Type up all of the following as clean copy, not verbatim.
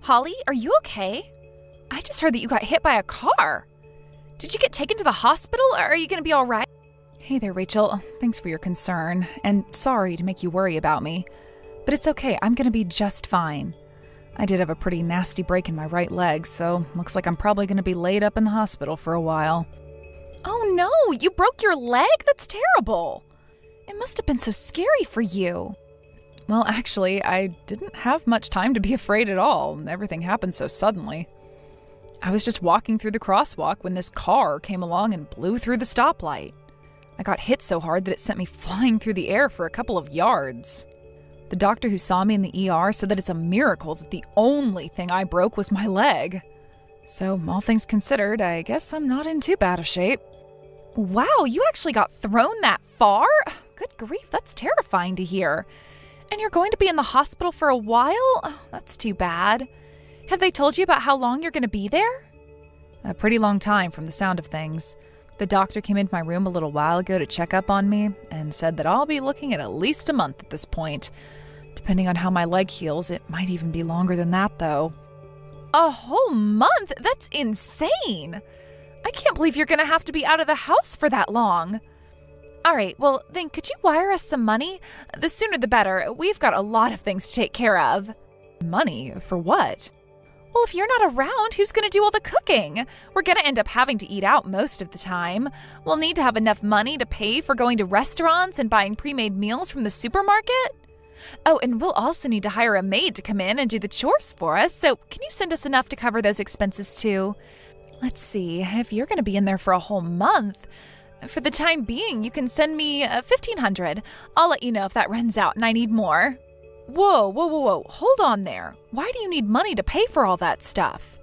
Holly, are you okay? I just heard that you got hit by a car. Did you get taken to the hospital, or are you going to be all right? Hey there, Rachel. Thanks for your concern, and sorry to make you worry about me. But it's okay, I'm going to be just fine. I did have a pretty nasty break in my right leg, so looks like I'm probably going to be laid up in the hospital for a while. Oh no, you broke your leg? That's terrible. It must have been so scary for you. Well, actually, I didn't have much time to be afraid at all. Everything happened so suddenly. I was just walking through the crosswalk when this car came along and blew through the stoplight. I got hit so hard that it sent me flying through the air for a couple of yards. The doctor who saw me in the ER said that it's a miracle that the only thing I broke was my leg. So, all things considered, I guess I'm not in too bad a shape. Wow, you actually got thrown that far? Good grief, that's terrifying to hear. And you're going to be in the hospital for a while? Oh, that's too bad. Have they told you about how long you're going to be there? A pretty long time from the sound of things. The doctor came into my room a little while ago to check up on me and said that I'll be looking at least a month at this point. Depending on how my leg heals, it might even be longer than that, though. A whole month? That's insane. I can't believe you're going to have to be out of the house for that long. All right, well, then could you wire us some money? The sooner the better. We've got a lot of things to take care of. Money? For what? Well, if you're not around, who's going to do all the cooking? We're going to end up having to eat out most of the time. We'll need to have enough money to pay for going to restaurants and buying pre-made meals from the supermarket. Oh, and we'll also need to hire a maid to come in and do the chores for us, so can you send us enough to cover those expenses too? Let's see, if you're going to be in there for a whole month, for the time being, you can send me $1,500. I'll let you know if that runs out and I need more. Whoa. Hold on there. Why do you need money to pay for all that stuff?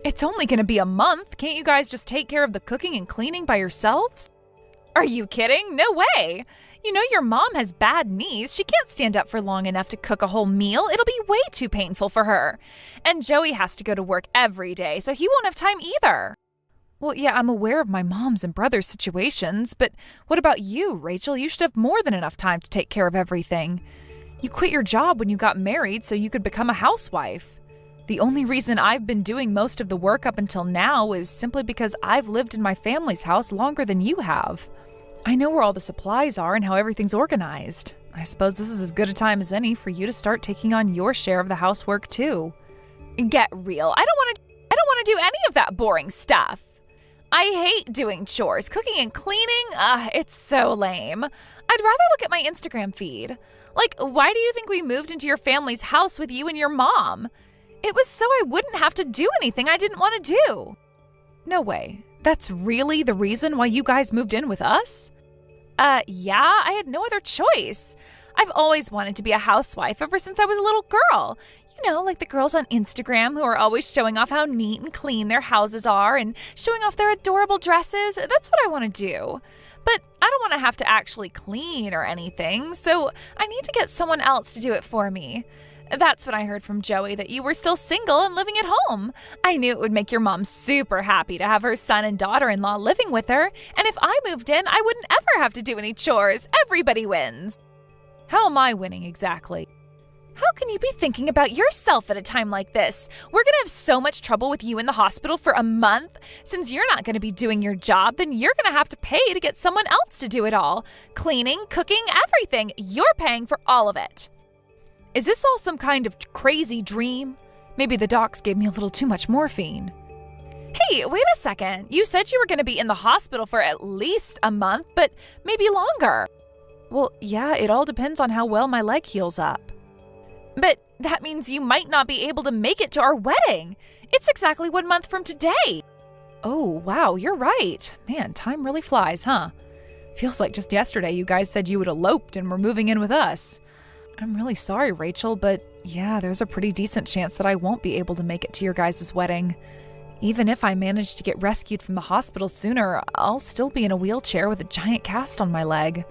It's only going to be a month. Can't you guys just take care of the cooking and cleaning by yourselves? Are you kidding? No way. You know your mom has bad knees. She can't stand up for long enough to cook a whole meal. It'll be way too painful for her. And Joey has to go to work every day, so he won't have time either. Well, yeah, I'm aware of my mom's and brother's situations, but what about you, Rachel? You should have more than enough time to take care of everything. You quit your job when you got married so you could become a housewife. The only reason I've been doing most of the work up until now is simply because I've lived in my family's house longer than you have. I know where all the supplies are and how everything's organized. I suppose this is as good a time as any for you to start taking on your share of the housework too. Get real. I don't want to do any of that boring stuff. I hate doing chores. Cooking and cleaning, it's so lame. I'd rather look at my Instagram feed. Like, why do you think we moved into your family's house with you and your mom? It was so I wouldn't have to do anything I didn't want to do. No way. That's really the reason why you guys moved in with us? Yeah, I had no other choice. I've always wanted to be a housewife ever since I was a little girl. You know, like the girls on Instagram who are always showing off how neat and clean their houses are and showing off their adorable dresses. That's what I want to do. But I don't want to have to actually clean or anything, so I need to get someone else to do it for me. That's when I heard from Joey that you were still single and living at home. I knew it would make your mom super happy to have her son and daughter-in-law living with her, and if I moved in, I wouldn't ever have to do any chores. Everybody wins. How am I winning exactly? How can you be thinking about yourself at a time like this? We're going to have so much trouble with you in the hospital for a month. Since you're not going to be doing your job, then you're going to have to pay to get someone else to do it all. Cleaning, cooking, everything. You're paying for all of it. Is this all some kind of crazy dream? Maybe the docs gave me a little too much morphine. Hey, wait a second. You said you were going to be in the hospital for at least a month, but maybe longer. Well, yeah, it all depends on how well my leg heals up. But that means you might not be able to make it to our wedding. It's exactly 1 month from today. Oh, wow, you're right. Man, time really flies, huh? Feels like just yesterday you guys said you had eloped and were moving in with us. I'm really sorry, Rachel, but yeah, there's a pretty decent chance that I won't be able to make it to your guys' wedding. Even if I manage to get rescued from the hospital sooner, I'll still be in a wheelchair with a giant cast on my leg.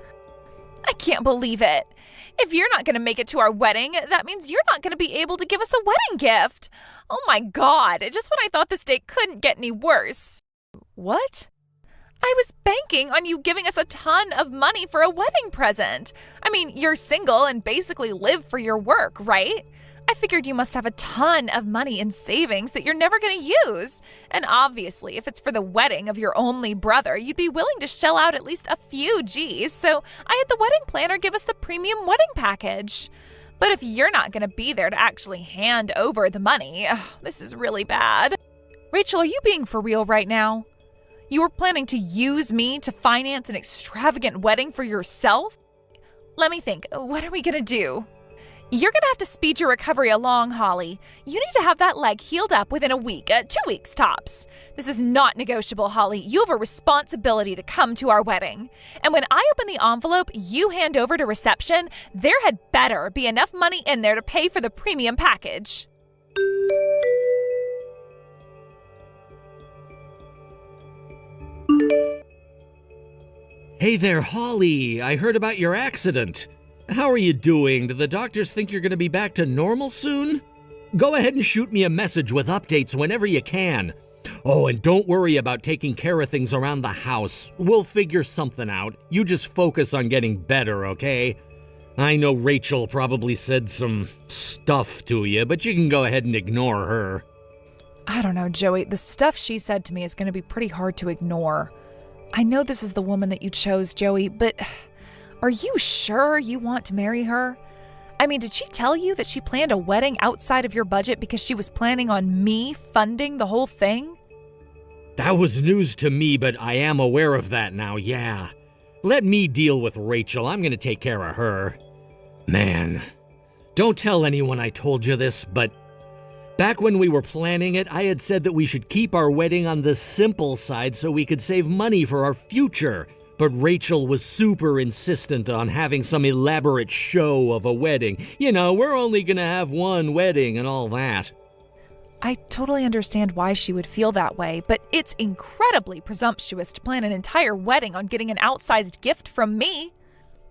I can't believe it. If you're not going to make it to our wedding, that means you're not going to be able to give us a wedding gift. Oh my God, just when I thought this day couldn't get any worse. What? I was banking on you giving us a ton of money for a wedding present. I mean, you're single and basically live for your work, right? I figured you must have a ton of money in savings that you're never going to use. And obviously, if it's for the wedding of your only brother, you'd be willing to shell out at least a few G's. So I had the wedding planner give us the premium wedding package. But if you're not going to be there to actually hand over the money, this is really bad. Rachel, are you being for real right now? You were planning to use me to finance an extravagant wedding for yourself? Let me think. What are we going to do? You're going to have to speed your recovery along, Holly. You need to have that leg healed up within a week, 2 weeks tops. This is not negotiable, Holly. You have a responsibility to come to our wedding. And when I open the envelope you hand over to reception, there had better be enough money in there to pay for the premium package. Hey there, Holly. I heard about your accident. How are you doing? Do the doctors think you're going to be back to normal soon? Go ahead and shoot me a message with updates whenever you can. Oh, and don't worry about taking care of things around the house. We'll figure something out. You just focus on getting better, okay? I know Rachel probably said some stuff to you, but you can go ahead and ignore her. I don't know, Joey. The stuff she said to me is going to be pretty hard to ignore. I know this is the woman that you chose, Joey, but are you sure you want to marry her? I mean, did she tell you that she planned a wedding outside of your budget because she was planning on me funding the whole thing? That was news to me, but I am aware of that now, yeah. Let me deal with Rachel. I'm gonna take care of her. Man, don't tell anyone I told you this, but back when we were planning it, I had said that we should keep our wedding on the simple side so we could save money for our future. But Rachel was super insistent on having some elaborate show of a wedding. You know, we're only gonna have one wedding and all that. I totally understand why she would feel that way, but it's incredibly presumptuous to plan an entire wedding on getting an outsized gift from me.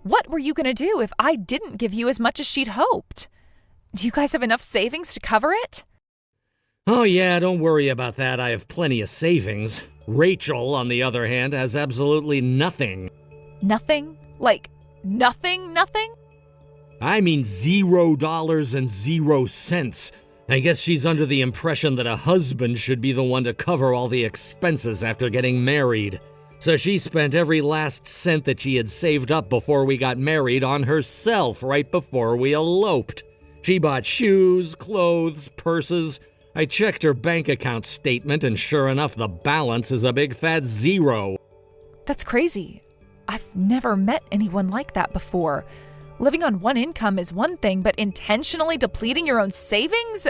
What were you going to do if I didn't give you as much as she'd hoped? Do you guys have enough savings to cover it? Oh yeah, don't worry about that. I have plenty of savings. Rachel, on the other hand, has absolutely nothing. Nothing? Like, nothing? I mean $0 and 0 cents. I guess she's under the impression that a husband should be the one to cover all the expenses after getting married. So she spent every last cent that she had saved up before we got married on herself right before we eloped. She bought shoes, clothes, purses. I checked her bank account statement, and sure enough, the balance is a big fat 0. That's crazy. I've never met anyone like that before. Living on one income is one thing, but intentionally depleting your own savings?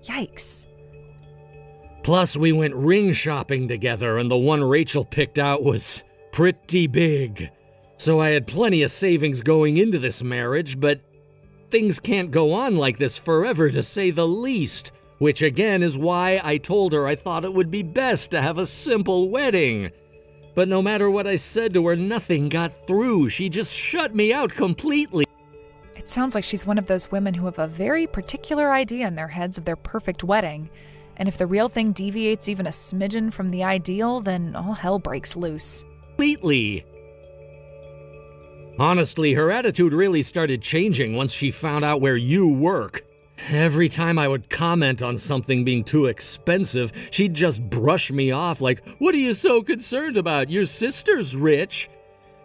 Yikes. Plus, we went ring shopping together, and the one Rachel picked out was pretty big. So I had plenty of savings going into this marriage, but things can't go on like this forever, to say the least. Which again is why I told her I thought it would be best to have a simple wedding. But no matter what I said to her, nothing got through. She just shut me out completely. It sounds like she's one of those women who have a very particular idea in their heads of their perfect wedding. And if the real thing deviates even a smidgen from the ideal, then all hell breaks loose. Completely. Honestly, her attitude really started changing once she found out where you work. Every time I would comment on something being too expensive, she'd just brush me off like, "What are you so concerned about? Your sister's rich."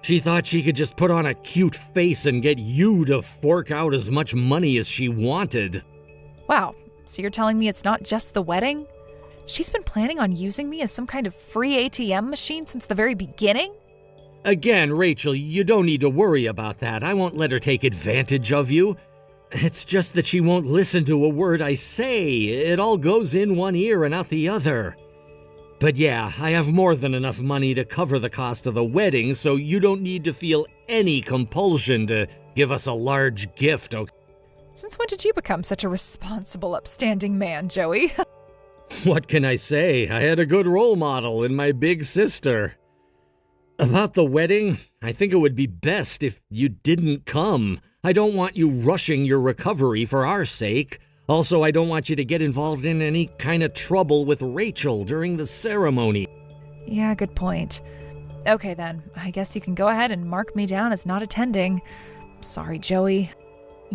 She thought she could just put on a cute face and get you to fork out as much money as she wanted. Wow, so you're telling me it's not just the wedding? She's been planning on using me as some kind of free ATM machine since the very beginning? Again, Rachel, you don't need to worry about that. I won't let her take advantage of you. It's just that she won't listen to a word I say. It all goes in one ear and out the other. But yeah, I have more than enough money to cover the cost of the wedding, so you don't need to feel any compulsion to give us a large gift, okay? Since when did you become such a responsible, upstanding man, Joey? What can I say? I had a good role model in my big sister. About the wedding, I think it would be best if you didn't come. I don't want you rushing your recovery for our sake. Also, I don't want you to get involved in any kind of trouble with Rachel during the ceremony. Yeah, good point. Okay then, I guess you can go ahead and mark me down as not attending. Sorry, Joey.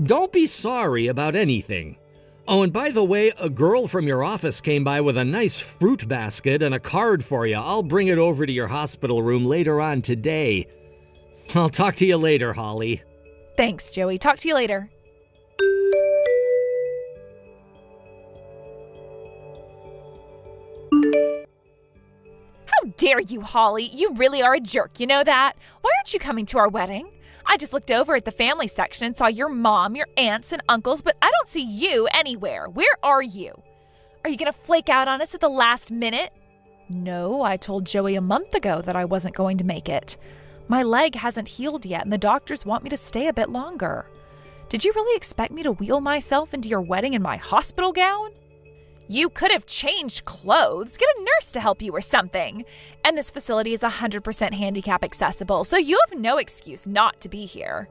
Don't be sorry about anything. Oh, and by the way, a girl from your office came by with a nice fruit basket and a card for you. I'll bring it over to your hospital room later on today. I'll talk to you later, Holly. Thanks, Joey. Talk to you later. How dare you, Holly? You really are a jerk, you know that? Why aren't you coming to our wedding? I just looked over at the family section and saw your mom, your aunts, and uncles, but I don't see you anywhere. Where are you? Are you going to flake out on us at the last minute? No, I told Joey a month ago that I wasn't going to make it. My leg hasn't healed yet, and the doctors want me to stay a bit longer. Did you really expect me to wheel myself into your wedding in my hospital gown? You could have changed clothes, get a nurse to help you or something. And this facility is 100% handicap accessible, so you have no excuse not to be here.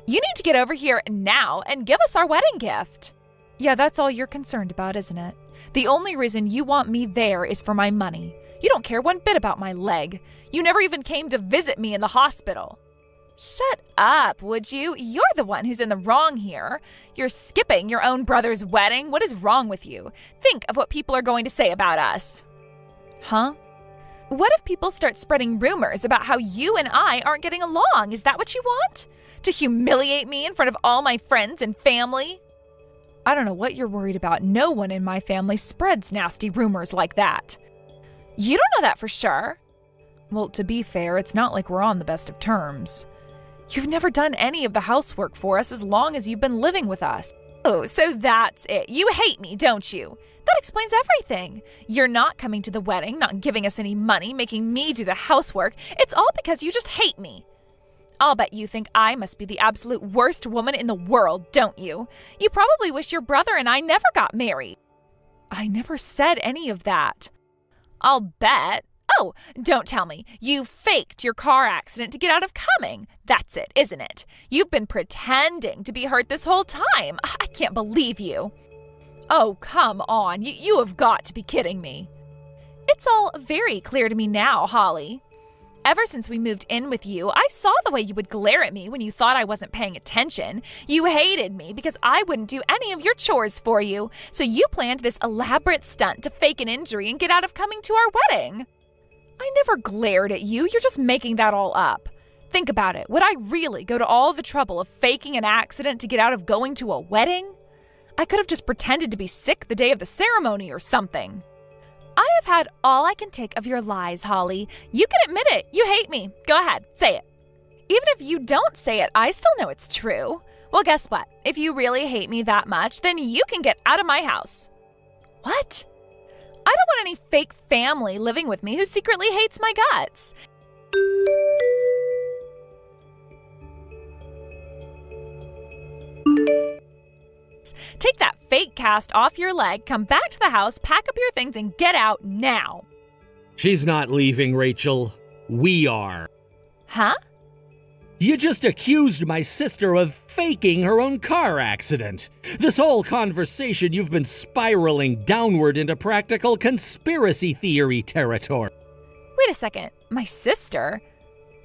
You need to get over here now and give us our wedding gift. Yeah, that's all you're concerned about, isn't it? The only reason you want me there is for my money. You don't care one bit about my leg. You never even came to visit me in the hospital. Shut up, would you? You're the one who's in the wrong here. You're skipping your own brother's wedding. What is wrong with you? Think of what people are going to say about us. Huh? What if people start spreading rumors about how you and I aren't getting along? Is that what you want? To humiliate me in front of all my friends and family? I don't know what you're worried about. No one in my family spreads nasty rumors like that. You don't know that for sure. Well, to be fair, it's not like we're on the best of terms. You've never done any of the housework for us as long as you've been living with us. Oh, so that's it. You hate me, don't you? That explains everything. You're not coming to the wedding, not giving us any money, making me do the housework. It's all because you just hate me. I'll bet you think I must be the absolute worst woman in the world, don't you? You probably wish your brother and I never got married. I never said any of that. I'll bet. Oh, don't tell me. You faked your car accident to get out of coming. That's it, isn't it? You've been pretending to be hurt this whole time. I can't believe you. Oh, come on. You have got to be kidding me. It's all very clear to me now, Holly. Ever since we moved in with you, I saw the way you would glare at me when you thought I wasn't paying attention. You hated me because I wouldn't do any of your chores for you. So you planned this elaborate stunt to fake an injury and get out of coming to our wedding. I never glared at you. You're just making that all up. Think about it. Would I really go to all the trouble of faking an accident to get out of going to a wedding? I could have just pretended to be sick the day of the ceremony or something. I have had all I can take of your lies, Holly. You can admit it. You hate me. Go ahead, say it. Even if you don't say it, I still know it's true. Well, guess what? If you really hate me that much, then you can get out of my house. What? I don't want any fake family living with me who secretly hates my guts. Take that fake cast off your leg, come back to the house, pack up your things, and get out now. She's not leaving, Rachel. We are. Huh? You just accused my sister of faking her own car accident. This whole conversation, you've been spiraling downward into practical conspiracy theory territory. Wait a second. My sister?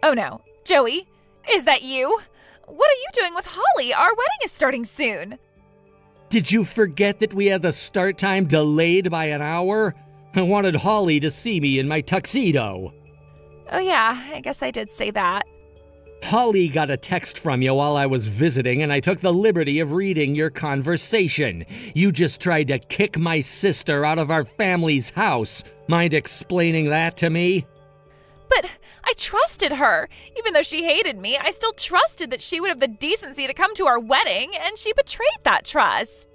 Oh no. Joey, is that you? What are you doing with Holly? Our wedding is starting soon. Did you forget that we had the start time delayed by an hour? I wanted Holly to see me in my tuxedo. Oh yeah, I guess I did say that. Holly got a text from you while I was visiting, and I took the liberty of reading your conversation. You just tried to kick my sister out of our family's house. Mind explaining that to me? But I trusted her. Even though she hated me, I still trusted that she would have the decency to come to our wedding, and she betrayed that trust.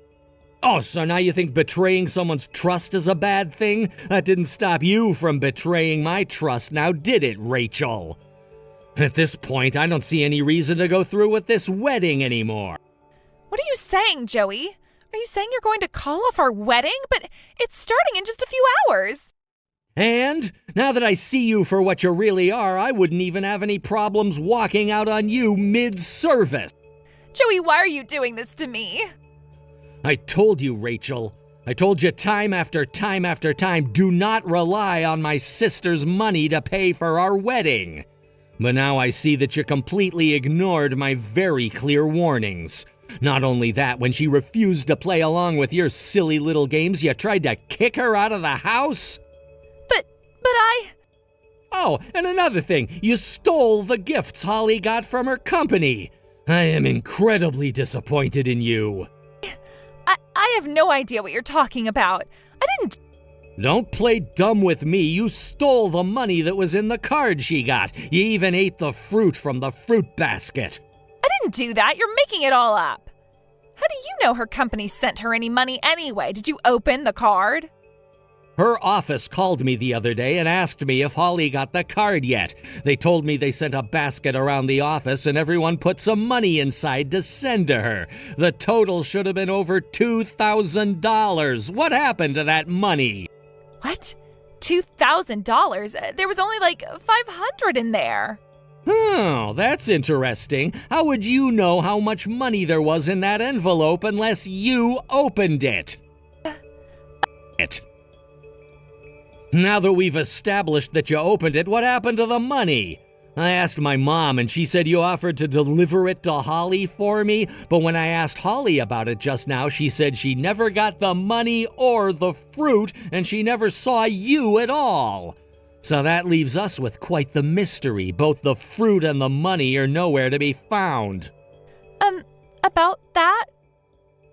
Oh, so now you think betraying someone's trust is a bad thing? That didn't stop you from betraying my trust, now did it, Rachel? At this point, I don't see any reason to go through with this wedding anymore. What are you saying, Joey? Are you saying you're going to call off our wedding? But it's starting in just a few hours. And now that I see you for what you really are, I wouldn't even have any problems walking out on you mid-service. Joey, why are you doing this to me? I told you, Rachel. I told you time after time after time, do not rely on my sister's money to pay for our wedding. But now I see that you completely ignored my very clear warnings. Not only that, when she refused to play along with your silly little games, you tried to kick her out of the house? But I... Oh, and another thing, you stole the gifts Holly got from her company. I am incredibly disappointed in you. I have no idea what you're talking about. I didn't... Don't play dumb with me. You stole the money that was in the card she got. You even ate the fruit from the fruit basket. I didn't do that. You're making it all up. How do you know her company sent her any money anyway? Did you open the card? Her office called me the other day and asked me if Holly got the card yet. They told me they sent a basket around the office and everyone put some money inside to send to her. The total should have been over $2,000. What happened to that money? What? $2,000? There was only like $500 in there. Oh, that's interesting. How would you know how much money there was in that envelope unless you opened it? Now that we've established that you opened it, what happened to the money? I asked my mom and she said you offered to deliver it to Holly for me, but when I asked Holly about it just now, she said she never got the money or the fruit and she never saw you at all. So that leaves us with quite the mystery. Both the fruit and the money are nowhere to be found. About that?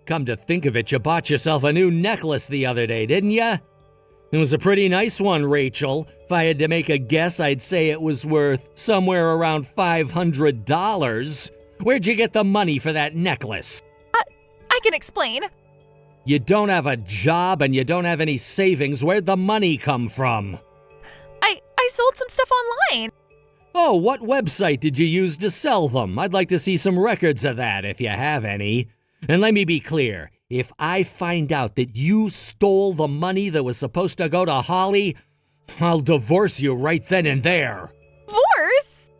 Come to think of it, you bought yourself a new necklace the other day, didn't you? It was a pretty nice one, Rachel. If I had to make a guess, I'd say it was worth somewhere around $500. Where'd you get the money for that necklace? I can explain. You don't have a job and you don't have any savings. Where'd the money come from? I sold some stuff online. Oh, what website did you use to sell them? I'd like to see some records of that, if you have any. And let me be clear. If I find out that you stole the money that was supposed to go to Holly, I'll divorce you right then and there. Divorce?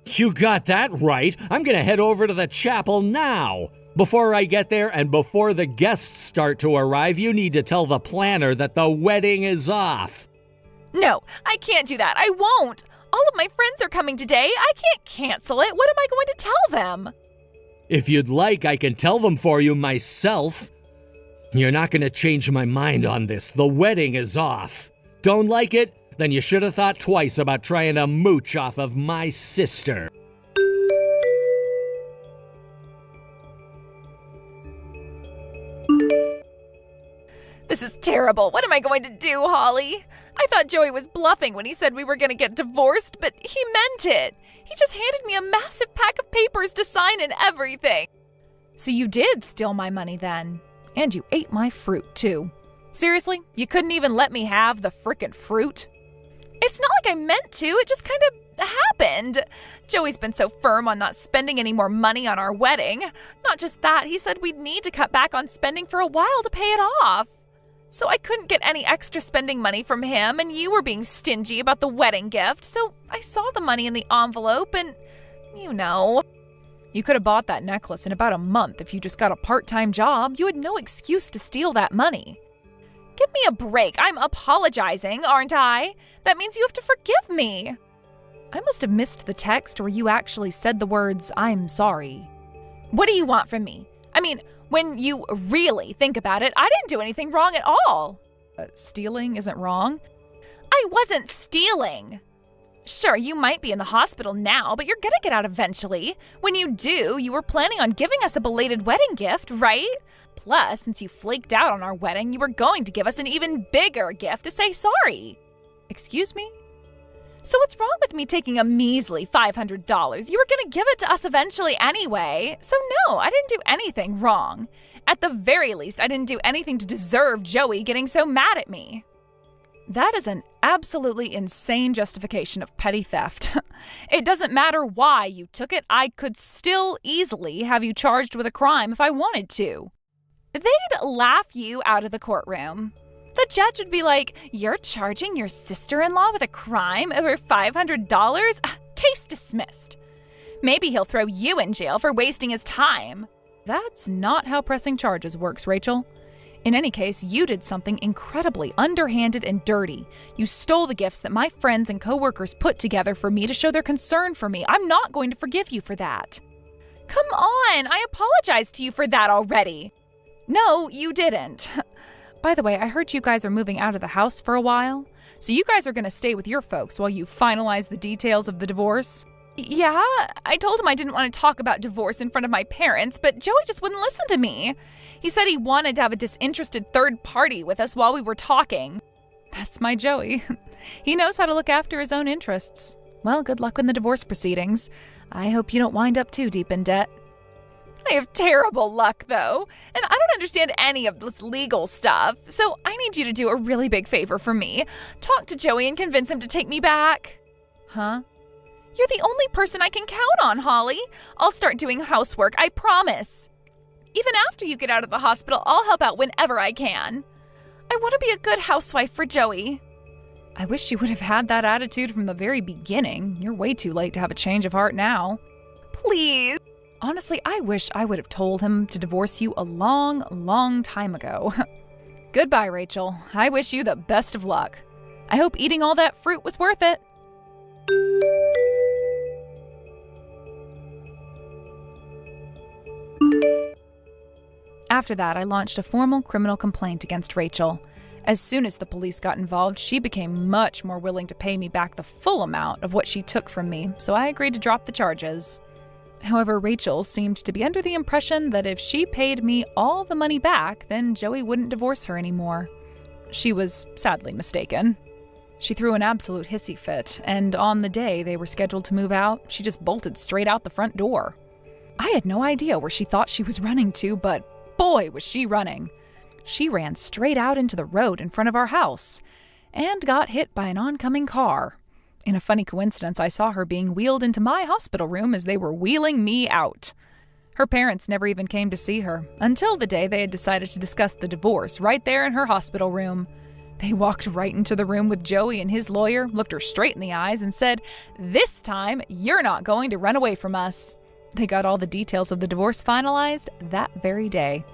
You got that right. I'm gonna head over to the chapel now. Before I get there and before the guests start to arrive, you need to tell the planner that the wedding is off. No, I can't do that. I won't. All of my friends are coming today. I can't cancel it. What am I going to tell them? If you'd like, I can tell them for you myself. You're not going to change my mind on this. The wedding is off. Don't like it? Then you should have thought twice about trying to mooch off of my sister. This is terrible. What am I going to do, Holly? I thought Joey was bluffing when he said we were going to get divorced, but he meant it. He just handed me a massive pack of papers to sign and everything. So you did steal my money then. And you ate my fruit, too. Seriously? You couldn't even let me have the frickin' fruit? It's not like I meant to. It just kind of happened. Joey's been so firm on not spending any more money on our wedding. Not just that, he said we'd need to cut back on spending for a while to pay it off. So I couldn't get any extra spending money from him, and you were being stingy about the wedding gift, so I saw the money in the envelope and, you know. You could have bought that necklace in about a month if you just got a part-time job. You had no excuse to steal that money. Give me a break. I'm apologizing, aren't I? That means you have to forgive me. I must have missed the text where you actually said the words, "I'm sorry." What do you want from me? I mean, when you really think about it, I didn't do anything wrong at all. Stealing isn't wrong? I wasn't stealing. Sure, you might be in the hospital now, but you're gonna get out eventually. When you do, you were planning on giving us a belated wedding gift, right? Plus, since you flaked out on our wedding, you were going to give us an even bigger gift to say sorry. Excuse me? So what's wrong with me taking a measly $500? You were going to give it to us eventually anyway. So no, I didn't do anything wrong. At the very least, I didn't do anything to deserve Joey getting so mad at me. That is an absolutely insane justification of petty theft. It doesn't matter why you took it. I could still easily have you charged with a crime if I wanted to. They'd laugh you out of the courtroom. The judge would be like, "You're charging your sister-in-law with a crime over $500? Case dismissed." Maybe he'll throw you in jail for wasting his time. That's not how pressing charges works, Rachel. In any case, you did something incredibly underhanded and dirty. You stole the gifts that my friends and coworkers put together for me to show their concern for me. I'm not going to forgive you for that. Come on, I apologized to you for that already. No, you didn't. By the way, I heard you guys are moving out of the house for a while. So you guys are going to stay with your folks while you finalize the details of the divorce? Yeah, I told him I didn't want to talk about divorce in front of my parents, but Joey just wouldn't listen to me. He said he wanted to have a disinterested third party with us while we were talking. That's my Joey. He knows how to look after his own interests. Well, good luck in the divorce proceedings. I hope you don't wind up too deep in debt. I have terrible luck, though, and I don't understand any of this legal stuff, so I need you to do a really big favor for me. Talk to Joey and convince him to take me back. Huh? You're the only person I can count on, Holly. I'll start doing housework, I promise. Even after you get out of the hospital, I'll help out whenever I can. I want to be a good housewife for Joey. I wish you would have had that attitude from the very beginning. You're way too late to have a change of heart now. Please. Honestly, I wish I would have told him to divorce you a long, long time ago. Goodbye, Rachel. I wish you the best of luck. I hope eating all that fruit was worth it. After that, I launched a formal criminal complaint against Rachel. As soon as the police got involved, she became much more willing to pay me back the full amount of what she took from me, so I agreed to drop the charges. However, Rachel seemed to be under the impression that if she paid me all the money back, then Joey wouldn't divorce her anymore. She was sadly mistaken. She threw an absolute hissy fit, and on the day they were scheduled to move out, she just bolted straight out the front door. I had no idea where she thought she was running to, but boy, was she running. She ran straight out into the road in front of our house and got hit by an oncoming car. In a funny coincidence, I saw her being wheeled into my hospital room as they were wheeling me out. Her parents never even came to see her, until the day they had decided to discuss the divorce right there in her hospital room. They walked right into the room with Joey and his lawyer, looked her straight in the eyes, and said, "This time, you're not going to run away from us." They got all the details of the divorce finalized that very day.